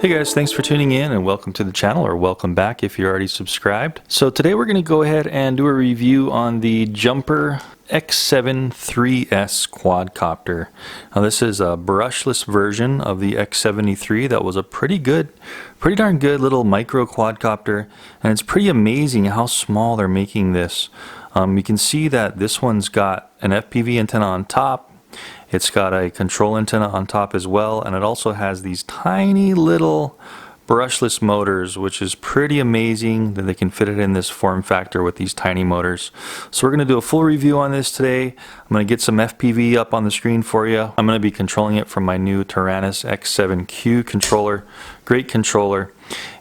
Hey guys, thanks for tuning in and welcome to the channel, or welcome back if you're already subscribed. So today we're going to go ahead and do a review on the Jumper X73S quadcopter. Now this is a brushless version of the X73 that was a pretty darn good little micro quadcopter, and it's pretty amazing how small they're making this. You can see that this one's got an FPV antenna on top. It's got a control antenna on top as well, and it also has these tiny little brushless motors, which is pretty amazing that they can fit it in this form factor with these tiny motors. So we're going to do a full review on this today. I'm going to get some FPV up on the screen for you. I'm going to be controlling it from my new Taranis X7Q controller. Great controller.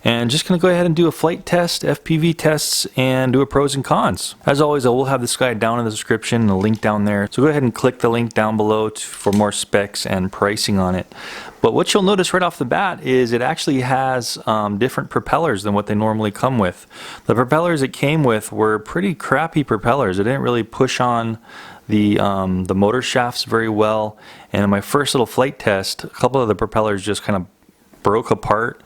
And just going to go ahead and do a flight test, FPV tests, and do a pros and cons. As always, I will have this guide down in the description, the link down there. So go ahead and click the link down below for more specs and pricing on it. But what you'll notice right off the bat is it actually has different propellers than what they normally come with. The propellers it came with were pretty crappy propellers. It didn't really push on the motor shafts very well. And in my first little flight test, a couple of the propellers just kind of broke apart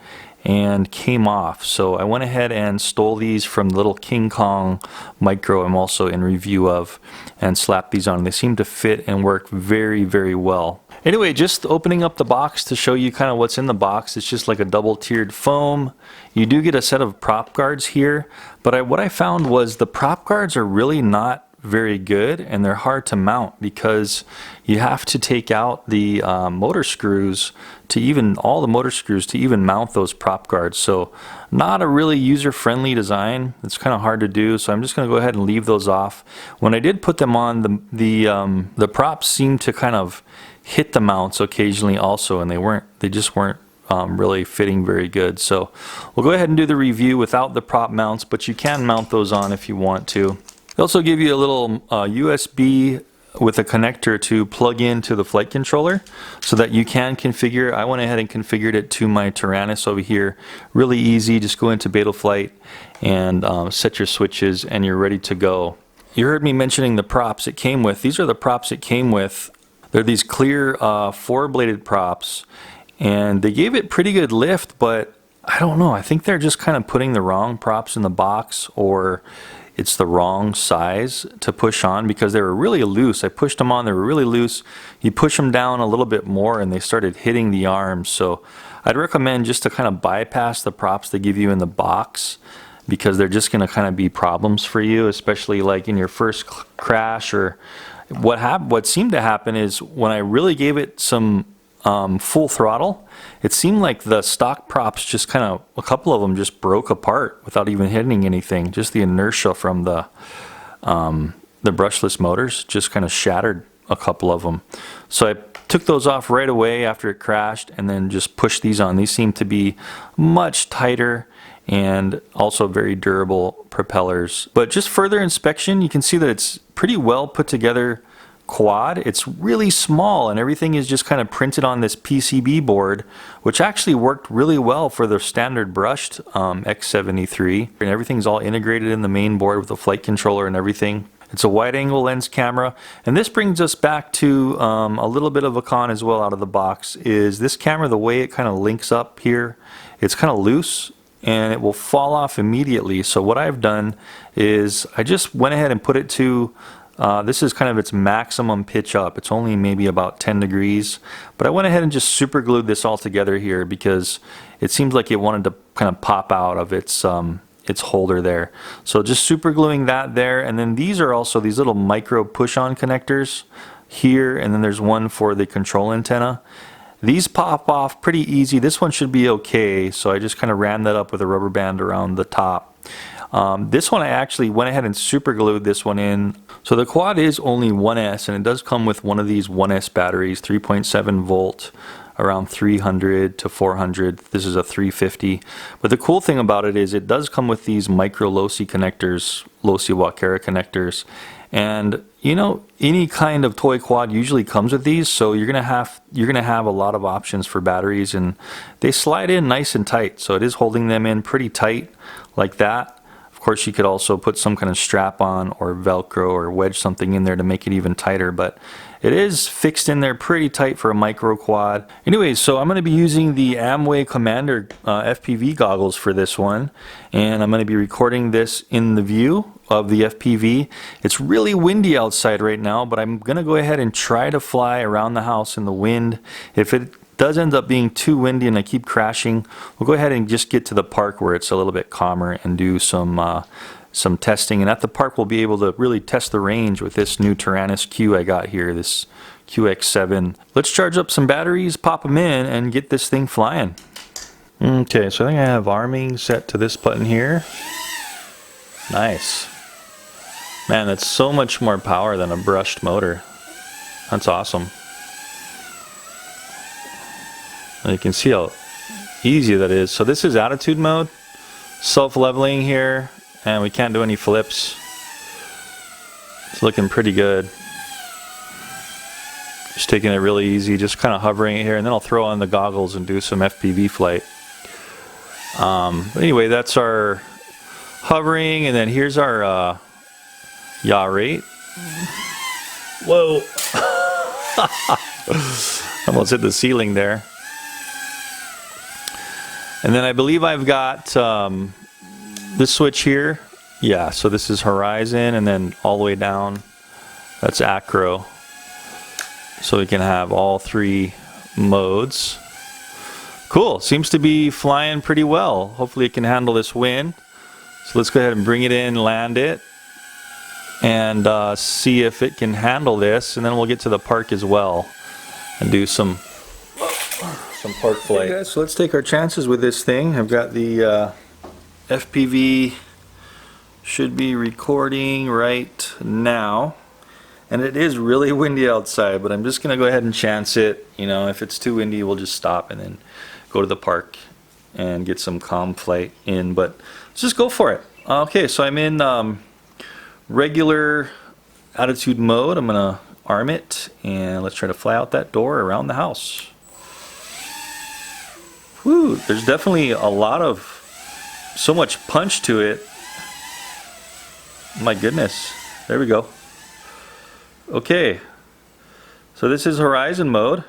and came off. So I went ahead and stole these from the little King Kong micro I'm also in review of and slapped these on. They seem to fit and work very, very well. Anyway, just opening up the box to show you kind of what's in the box. It's just like a double tiered foam. You do get a set of prop guards here, but what I found was the prop guards are really not very good, and they're hard to mount because you have to take out the motor screws to even mount those prop guards. So not a really user-friendly design. It's kind of hard to do, so I'm just going to go ahead and leave those off. When I did put them on, the props seemed to kind of hit the mounts occasionally also, and they just weren't really fitting very good. So we'll go ahead and do the review without the prop mounts, but you can mount those on if you want to. They also give you a little USB with a connector to plug into the flight controller so that you can configure. I went ahead and configured it to my Taranis over here. Really easy, just go into Betaflight and set your switches and you're ready to go. You heard me mentioning the props it came with. These are the props it came with. They're these clear four-bladed props, and they gave it pretty good lift, but I don't know. I think they're just kind of putting the wrong props in the box, or it's the wrong size to push on because they were really loose. I pushed them on, they were really loose. You push them down a little bit more and they started hitting the arms. So I'd recommend just to kind of bypass the props they give you in the box, because they're just going to kind of be problems for you, especially like in your first crash. Or what seemed to happen is when I really gave it some full throttle, it seemed like the stock props just kind of, a couple of them just broke apart without even hitting anything. Just the inertia from the brushless motors just kind of shattered a couple of them. So I took those off right away after it crashed and then just pushed these on. These seem to be much tighter and also very durable propellers. But just further inspection, you can see that it's pretty well put together quad. It's really small and everything is just kind of printed on this PCB board, which actually worked really well for the standard brushed X73, and everything's all integrated in the main board with the flight controller and everything. It's a wide angle lens camera, and this brings us back to a little bit of a con as well out of the box. Is this camera, the way it kind of links up here, it's kind of loose and it will fall off immediately. So what I've done is I just went ahead and put it to this is kind of its maximum pitch up. It's only maybe about 10 degrees, but I went ahead and just super glued this all together here because it seems like it wanted to kind of pop out of its holder there. So just super gluing that there, and then these are also these little micro push-on connectors here, and then there's one for the control antenna. These pop off pretty easy. This one should be okay, so I just kind of ran that up with a rubber band around the top. This one I actually went ahead and super glued this one in. So the quad is only 1S, and it does come with one of these 1S batteries, 3.7 volt, around 300 to 400. This is a 350. But the cool thing about it is it does come with these micro LoSi connectors, LoSi Wakera connectors. And you know, any kind of toy quad usually comes with these, so you're gonna have a lot of options for batteries, and they slide in nice and tight. So it is holding them in pretty tight like that. Of course, you could also put some kind of strap on or Velcro or wedge something in there to make it even tighter, but it is fixed in there pretty tight for a micro quad. Anyways, so I'm going to be using the Amway Commander FPV goggles for this one, and I'm going to be recording this in the view of the FPV. It's really windy outside right now, but I'm going to go ahead and try to fly around the house in the wind. If it does end up being too windy and I keep crashing, we'll go ahead and just get to the park where it's a little bit calmer and do some testing. And at the park we'll be able to really test the range with this new Tyrannus Q I got here, this QX7. Let's charge up some batteries, pop them in, and get this thing flying. Okay, so I think I have arming set to this button here. Nice. Man, that's so much more power than a brushed motor. That's awesome. And you can see how easy that is. So this is attitude mode, self-leveling here, and we can't do any flips. It's looking pretty good. Just taking it really easy, just kind of hovering it here, and then I'll throw on the goggles and do some FPV flight. Anyway, that's our hovering, and then here's our yaw rate. Whoa! Almost hit the ceiling there. And then I believe I've got this switch here. Yeah, so this is horizon, and then all the way down, that's acro. So we can have all three modes. Cool, seems to be flying pretty well. Hopefully it can handle this wind. So let's go ahead and bring it in, land it, and see if it can handle this, and then we'll get to the park as well and do some park flight. Okay guys, so let's take our chances with this thing. I've got the FPV, should be recording right now, and it is really windy outside, but I'm just gonna go ahead and chance it. You know, if it's too windy we'll just stop and then go to the park and get some calm flight in, but let's just go for it. Okay, so I'm in regular attitude mode. I'm gonna arm it, and let's try to fly out that door around the house. Whew, there's definitely a lot of, so much punch to it. My goodness, there we go. Okay, so this is horizon mode,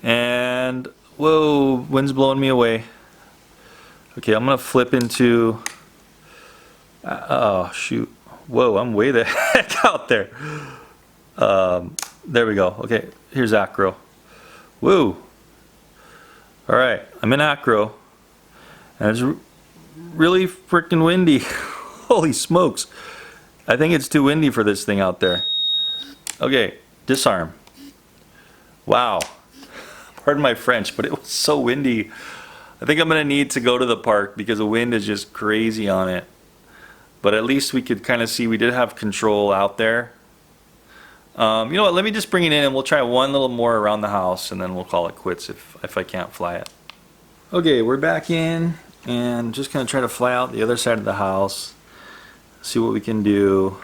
and whoa, wind's blowing me away. Okay, I'm gonna flip into, oh shoot, whoa, I'm way the heck out there. There we go. Okay, here's acro. Woo. All right, I'm in acro, and it's really freaking windy. Holy smokes. I think it's too windy for this thing out there. Okay, disarm. Wow. Pardon my French, but it was so windy. I think I'm gonna need to go to the park because the wind is just crazy on it. But at least we could kind of see we did have control out there. You know what, let me just bring it in and we'll try one little more around the house, and then we'll call it quits if I can't fly it. Okay, we're back in, and just gonna try to fly out the other side of the house, see what we can do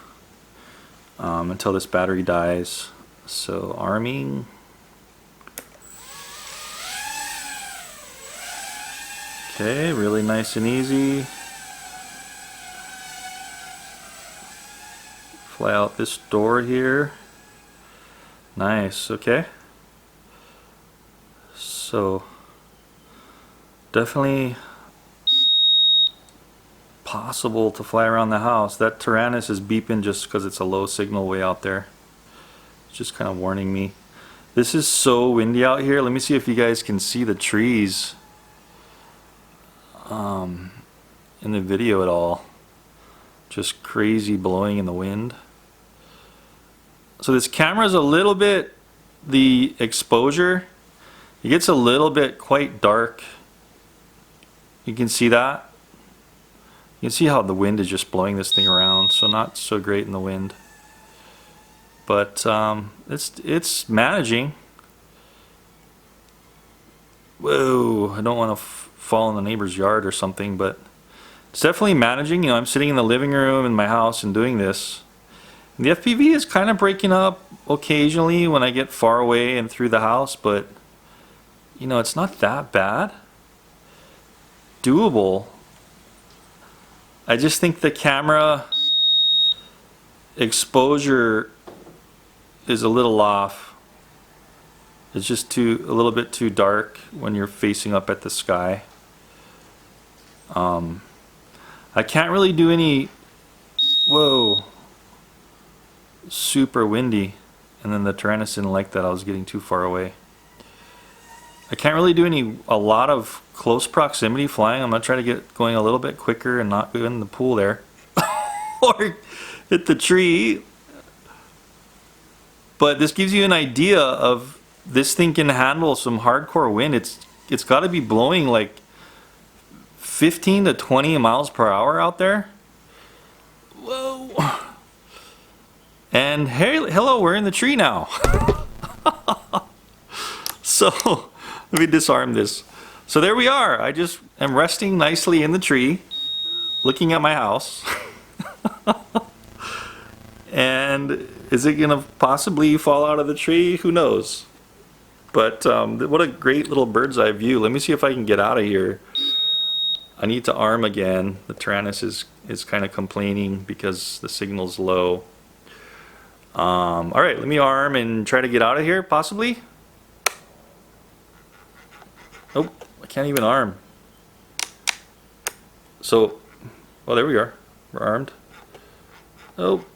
until this battery dies. So arming. Okay, really nice and easy. Fly out this door here. Nice, okay. So definitely possible to fly around the house. That Tyrannus is beeping just because it's a low signal way out there. It's just kind of warning me. This is so windy out here. Let me see if you guys can see the trees in the video at all. Just crazy blowing in the wind. So this camera is a little bit, the exposure, it gets a little bit quite dark. You can see that. You can see how the wind is just blowing this thing around, so not so great in the wind. But it's managing. Whoa, I don't want to fall in the neighbor's yard or something, but it's definitely managing. You know, I'm sitting in the living room in my house and doing this. And the FPV is kind of breaking up occasionally when I get far away and through the house, but you know, it's not that bad. Doable. I just think the camera exposure is a little off. It's just a little bit too dark when you're facing up at the sky. I can't really do any, whoa, super windy, and then the Tyrannus didn't like that I was getting too far away. I can't really do a lot of close proximity flying. I'm gonna try to get going a little bit quicker and not go in the pool there or hit the tree. But this gives you an idea of this thing can handle some hardcore wind. It's got to be blowing like 15 to 20 miles per hour out there. Whoa. And hey, hello, we're in the tree now. So let me disarm this. So there we are. I just am resting nicely in the tree, looking at my house. And is it gonna possibly fall out of the tree? Who knows? But what a great little bird's eye view. Let me see if I can get out of here. I need to arm again. The Tyrannus is kind of complaining because the signal's low. Alright, let me arm and try to get out of here, possibly. Oh, I can't even arm. So, well, there we are. We're armed. Oh.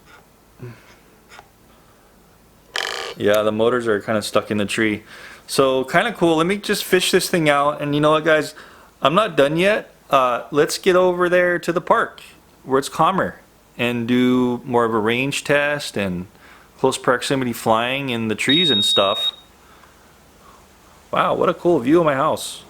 Yeah, the motors are kind of stuck in the tree. So, kind of cool. Let me just fish this thing out. And you know what, guys? I'm not done yet. Let's get over there to the park where it's calmer and do more of a range test and close proximity flying in the trees and stuff. Wow, what a cool view of my house.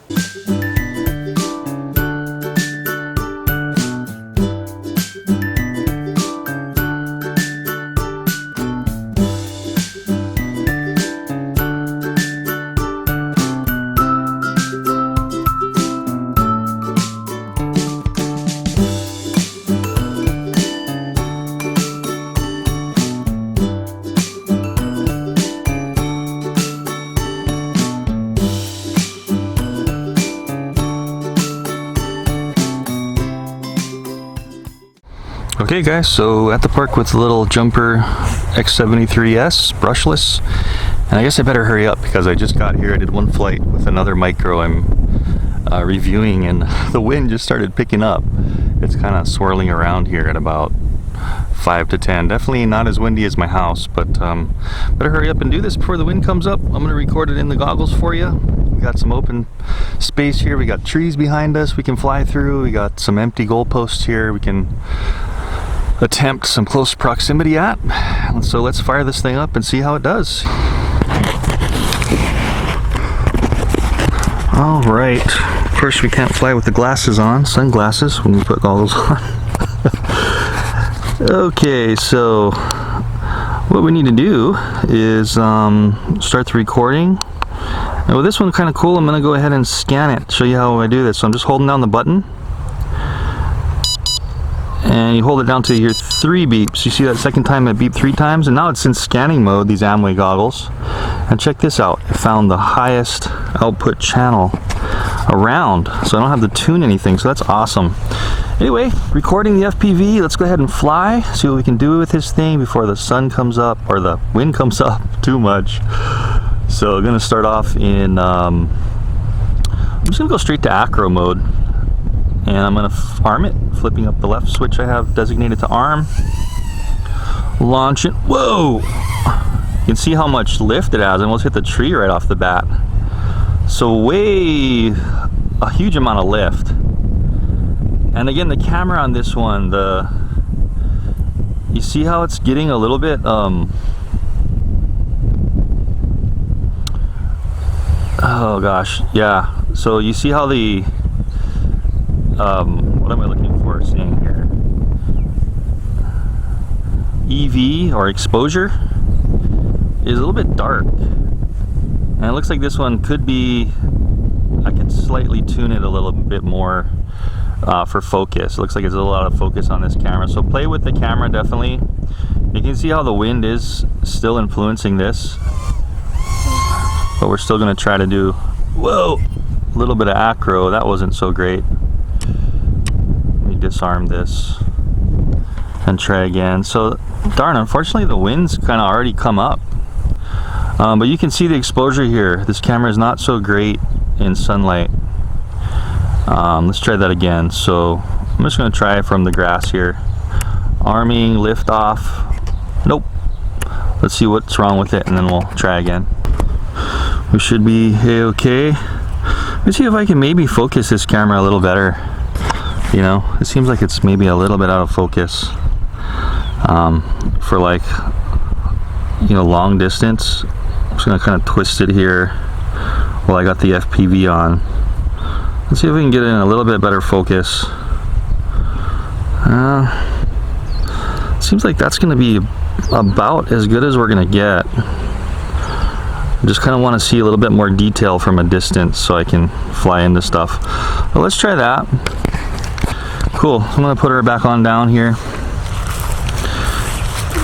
Okay guys, so at the park with the little jumper X73S brushless, and I guess I better hurry up because I just got here. I did one flight with another micro I'm reviewing, and the wind just started picking up. It's kind of swirling around here at about 5 to 10. Definitely not as windy as my house, but better hurry up and do this before the wind comes up. I'm going to record it in the goggles for you. We got some open space here. We got trees behind us we can fly through. We got some empty goalposts here we can attempt some close proximity at. So let's fire this thing up and see how it does. All right, of course we can't fly with the glasses on, sunglasses, when we put goggles on. Okay, so what we need to do is start the recording. Now with this one kind of cool, I'm going to go ahead and scan it, show you how I do this. So I'm just holding down the button, and you hold it down to your 3 beeps. You see that second time it beeped 3 times, and now it's in scanning mode, these Amway goggles. And check this out, I found the highest output channel around, so I don't have to tune anything, so that's awesome. Anyway, recording the FPV, let's go ahead and fly, see what we can do with this thing before the sun comes up, or the wind comes up too much. So I'm going to start off in, I'm just going to go straight to acro mode. And I'm going to arm it, flipping up the left switch I have designated to arm. Launch it. Whoa! You can see how much lift it has. I almost hit the tree right off the bat. So a huge amount of lift. And again, the camera on this one, you see how it's getting a little bit, oh gosh, yeah. So you see how the, what am I looking for seeing here? EV or exposure is a little bit dark, and it looks like this one could be, I could slightly tune it a little bit more for focus. It looks like there's a lot of focus on this camera, so play with the camera definitely. You can see how the wind is still influencing this, but we're still going to try to do, whoa, a little bit of acro. That wasn't so great. Let me me disarm this and try again. So darn, unfortunately the wind's kind of already come up, but you can see the exposure here. This camera is not so great in sunlight. Let's try that again. So I'm just going to try it from the grass here. Arming, lift off. Nope. Let's see what's wrong with it and then we'll try again. We should be okay. Let's see if I can maybe focus this camera a little better. You know, it seems like it's maybe a little bit out of focus for, like, you know, long distance. I'm just gonna kind of twist it here while I got the FPV on. Let's see if we can get it in a little bit better focus. Seems like that's gonna be about as good as we're gonna get. I just kind of want to see a little bit more detail from a distance so I can fly into stuff. But let's try that. Cool. I'm going to put her back on down here.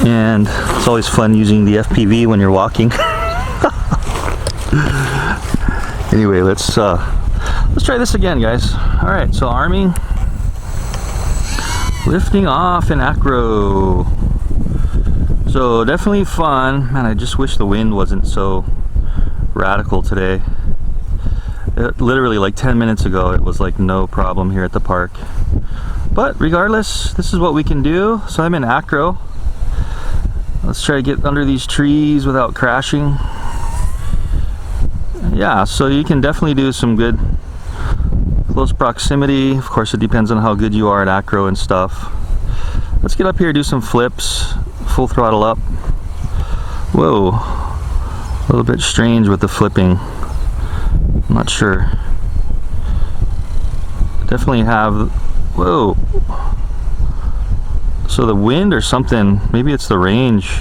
And it's always fun using the FPV when you're walking. Anyway, let's try this again, guys. All right, so arming, lifting off in acro. So definitely fun. Man, I just wish the wind wasn't so radical today. Literally like 10 minutes ago it was like no problem here at the park. But regardless, this is what we can do. So I'm in acro. Let's try to get under these trees without crashing. Yeah, so you can definitely do some good close proximity. Of course, it depends on how good you are at acro and stuff. Let's get up here, do some flips. Full throttle up. Whoa, a little bit strange with the flipping. I'm not sure. Definitely have, whoa. So the wind or something, maybe it's the range.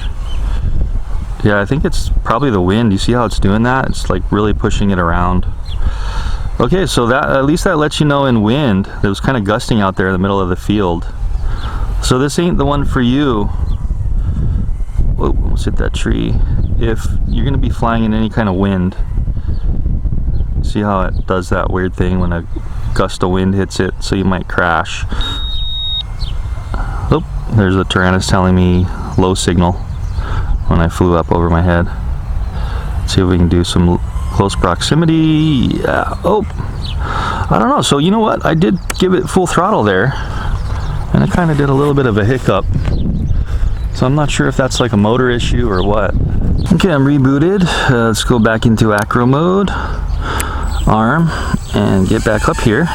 Yeah, I think it's probably the wind. You see how it's doing that? It's like really pushing it around. Okay, so that, at least that lets you know in wind. It was kind of gusting out there in the middle of the field. So this ain't the one for you. Whoa, let's hit that tree. If you're going to be flying in any kind of wind, see how it does that weird thing when a gust of wind hits it, so you might crash. Oh, there's a Tyrannus telling me low signal when I flew up over my head. Let's see if we can do some close proximity. Yeah. Oh, I don't know. So you know what? I did give it full throttle there, and I kind of did a little bit of a hiccup. So I'm not sure if that's like a motor issue or what. Okay, I'm rebooted. Let's go back into acro mode. Arm and get back up here.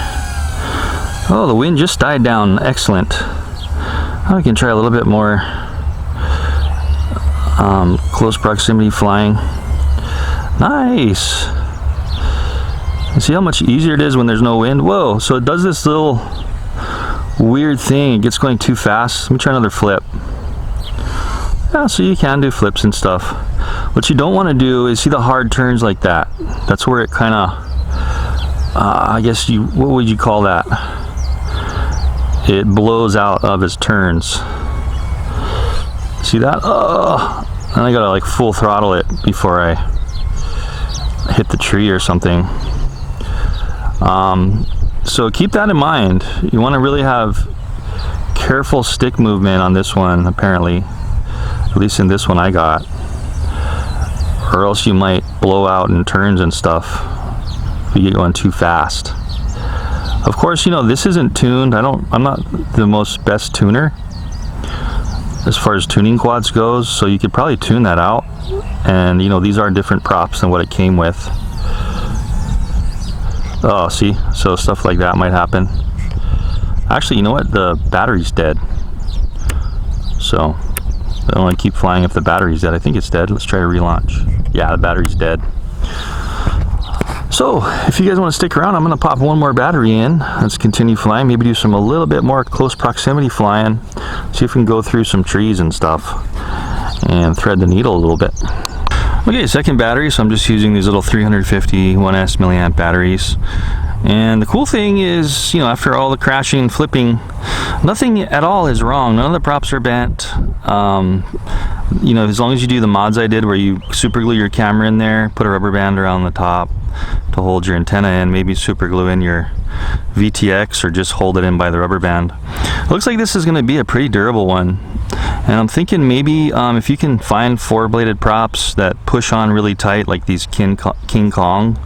Oh, the wind just died down. Excellent. Now we can try a little bit more close proximity flying. Nice. See how much easier it is when there's no wind? Whoa, so it does this little weird thing. It gets going too fast. Let me try another flip. Yeah, so you can do flips and stuff. What you don't want to do is see the hard turns like that. That's where it kind of, I guess what would you call that? It blows out of its turns. See that? Oh, and I gotta like full throttle it before I hit the tree or something. So keep that in mind. You want to really have careful stick movement on this one, apparently. At least in this one I got. Or else you might blow out in turns and stuff if you get going too fast. Of course, you know, this isn't tuned. I'm not the most best tuner as far as tuning quads goes, so you could probably tune that out. And you know, these are different props than what it came with. Oh, see, so stuff like that might happen. Actually, you know what, the battery's dead, so I don't want to keep flying if the battery's dead. I think it's dead. Let's try to relaunch. Yeah, the battery's dead. So if you guys want to stick around, I'm going to pop one more battery in. Let's continue flying, maybe do a little bit more close proximity flying, see if we can go through some trees and stuff and thread the needle a little bit. Okay, second battery. So I'm just using these little 350 1S milliamp batteries. And the cool thing is, you know, after all the crashing and flipping, nothing at all is wrong. None of the props are bent. You know, as long as you do the mods I did where you super glue your camera in there, put a rubber band around the top, to hold your antenna in. Maybe super glue in your VTX or just hold it in by the rubber band. Looks like this is going to be a pretty durable one. And I'm thinking maybe if you can find 4-bladed props that push on really tight, like these King Kong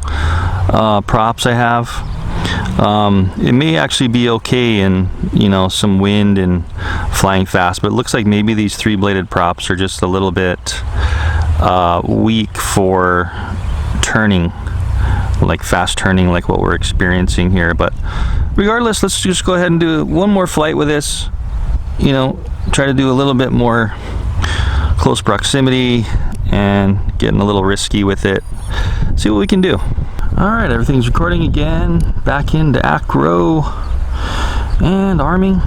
props I have, it may actually be okay in, you know, some wind and flying fast. But it looks like maybe these 3-bladed props are just a little bit weak for turning, like fast turning, like what we're experiencing here. But regardless, let's just go ahead and do one more flight with this. You know, try to do a little bit more close proximity and getting a little risky with it. See what we can do. All right, everything's recording again. Back into acro and arming.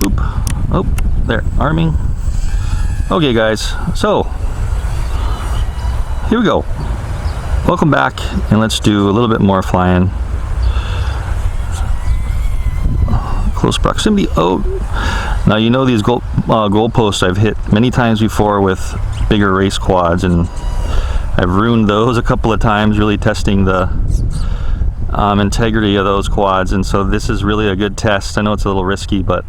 Oop. Oh, there, arming. Okay, guys, so here we go. Welcome back, and let's do a little bit more flying. Close proximity. Oh, now you know these goalposts I've hit many times before with bigger race quads, and I've ruined those a couple of times, really testing the integrity of those quads. And so this is really a good test. I know it's a little risky, but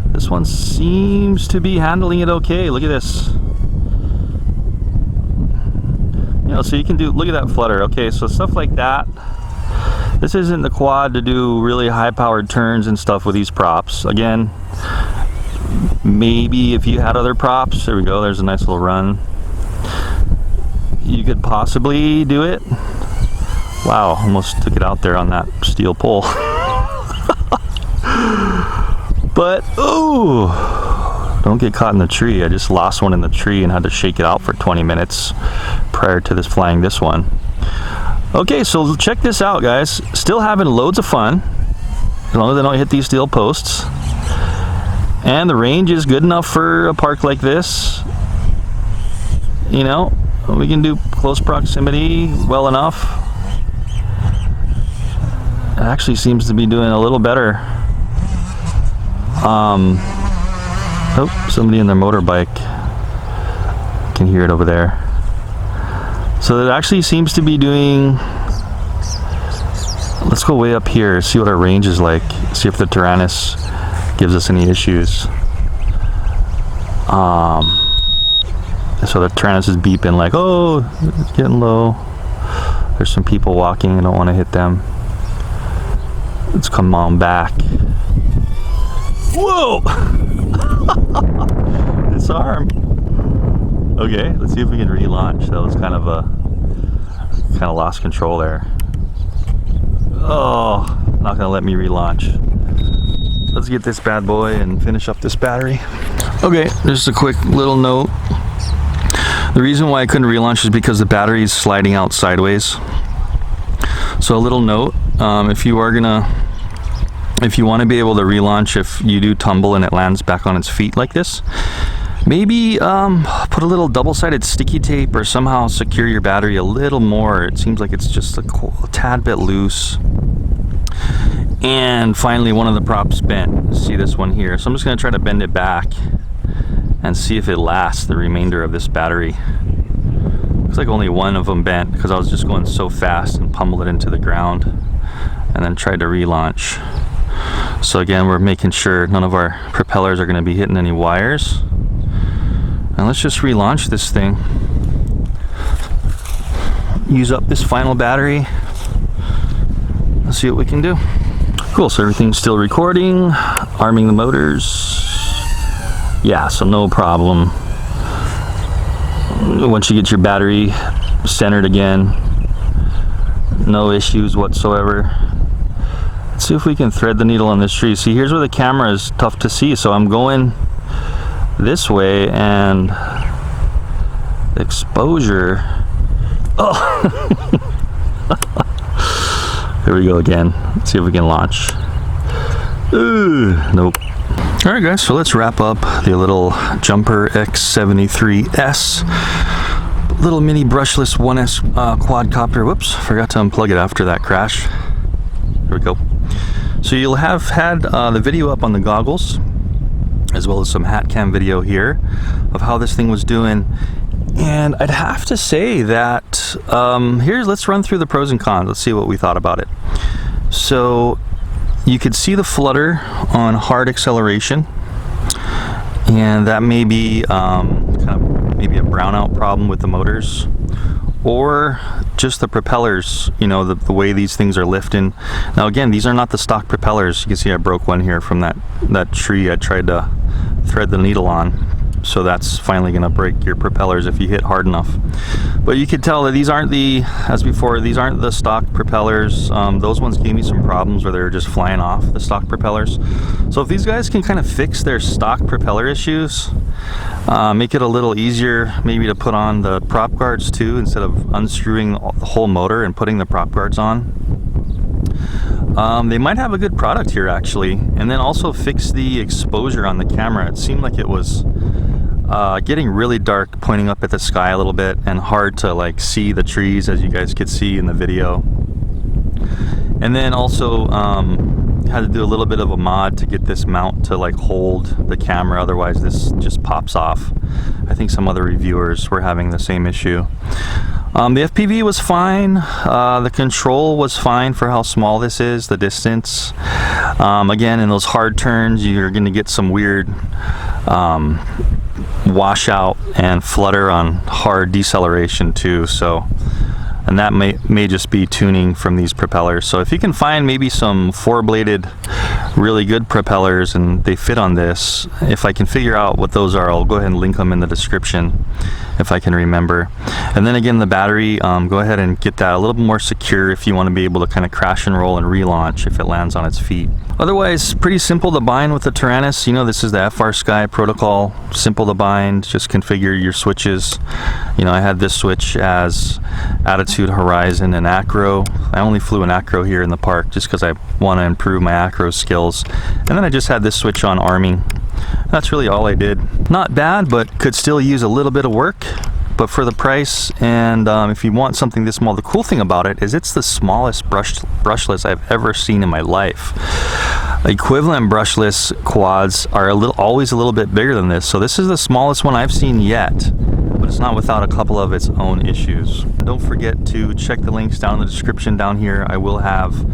this one seems to be handling it okay. Look at this. You know, so you can do, look at that flutter. Okay, so stuff like that. This isn't the quad to do really high-powered turns and stuff with these props. Again, maybe if you had other props, there we go, there's a nice little run. You could possibly do it. Wow, almost took it out there on that steel pole. But, oh, don't get caught in the tree. I just lost one in the tree and had to shake it out for 20 minutes prior to flying this one. Okay, so check this out, guys. Still having loads of fun, as long as I don't hit these steel posts. And the range is good enough for a park like this. You know, we can do close proximity well enough. It actually seems to be doing a little better. Oh, somebody in their motorbike. Can hear it over there. So it actually seems to be doing, let's go way up here, see what our range is like, see if the Tyrannus gives us any issues. So the Tyrannus is beeping like, oh, it's getting low. There's some people walking, I don't want to hit them. Let's come on back. Whoa! Disarm. Okay, let's see if we can relaunch. That was kind of lost control there. Oh, not gonna let me relaunch. Let's get this bad boy and finish up this battery. Okay, just a quick little note. The reason why I couldn't relaunch is because the battery is sliding out sideways. So a little note, if you want to be able to relaunch if you do tumble and it lands back on its feet like this, maybe put a little double-sided sticky tape or somehow secure your battery a little more. It seems like it's just a tad bit loose. And finally, one of the props bent. See this one here. So I'm just going to try to bend it back and see if it lasts the remainder of this battery. Looks like only one of them bent because I was just going so fast and pummeled it into the ground and then tried to relaunch. So again, we're making sure none of our propellers are going to be hitting any wires. And let's just relaunch this thing. Use up this final battery. Let's see what we can do. Cool, so everything's still recording. Arming the motors. Yeah, so no problem. Once you get your battery centered again, no issues whatsoever. Let's see if we can thread the needle on this tree. See, here's where the camera is tough to see, so I'm going this way and exposure. Oh, here we go again. Let's see if we can launch. Nope. All right, guys, so let's wrap up the little Jumper X73S, little mini brushless 1S quadcopter. Whoops, forgot to unplug it after that crash. Here we go. So you'll have had the video up on the goggles, as well as some hat cam video here of how this thing was doing. And I'd have to say that let's run through the pros and cons. Let's see what we thought about it. So you could see the flutter on hard acceleration, and that may be maybe a brownout problem with the motors, or just the propellers, you know, the way these things are lifting. Now again, these are not the stock propellers. You can see I broke one here from that tree I tried to thread the needle on. So that's finally going to break your propellers if you hit hard enough. But you can tell that these aren't as before, these aren't the stock propellers. Those ones gave me some problems where they were just flying off, the stock propellers. So if these guys can kind of fix their stock propeller issues, make it a little easier maybe to put on the prop guards too, instead of unscrewing the whole motor and putting the prop guards on. They might have a good product here actually, and then also fix the exposure on the camera. It seemed like it was getting really dark, pointing up at the sky a little bit, and hard to like see the trees, as you guys could see in the video. And then also had to do a little bit of a mod to get this mount to like hold the camera, otherwise this just pops off. I think some other reviewers were having the same issue. The FPV was fine. The control was fine for how small this is, the distance. Again, in those hard turns, you're going to get some weird washout and flutter on hard deceleration too. So, and that may just be tuning from these propellers. So if you can find maybe some 4-bladed really good propellers and they fit on this, if I can figure out what those are, I'll go ahead and link them in the description if I can remember. And then again, the battery, go ahead and get that a little bit more secure if you want to be able to kind of crash and roll and relaunch if it lands on its feet. Otherwise, pretty simple to bind with the Tyrannus. You know, this is the FrSky protocol, simple to bind. Just configure your switches. You know, I had this switch as Attitude, Horizon, and Acro. I only flew an Acro here in the park just because I want to improve my Acro skills. And then I just had this switch on arming. That's really all I did. Not bad, but could still use a little bit of work. But for the price, and if you want something this small, the cool thing about it is it's the smallest brushless I've ever seen in my life. Equivalent brushless quads are always a little bit bigger than this, so this is the smallest one I've seen yet, but it's not without a couple of its own issues. Don't forget to check the links down in the description down here. I will have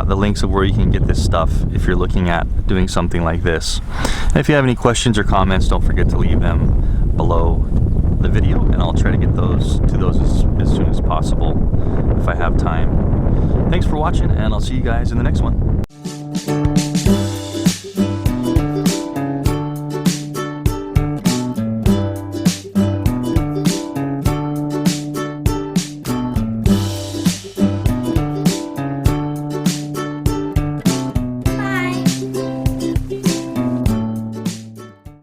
the links of where you can get this stuff if you're looking at doing something like this. And if you have any questions or comments, don't forget to leave them below the video, and I'll try to get those as soon as possible if I have time. Thanks for watching, and I'll see you guys in the next one.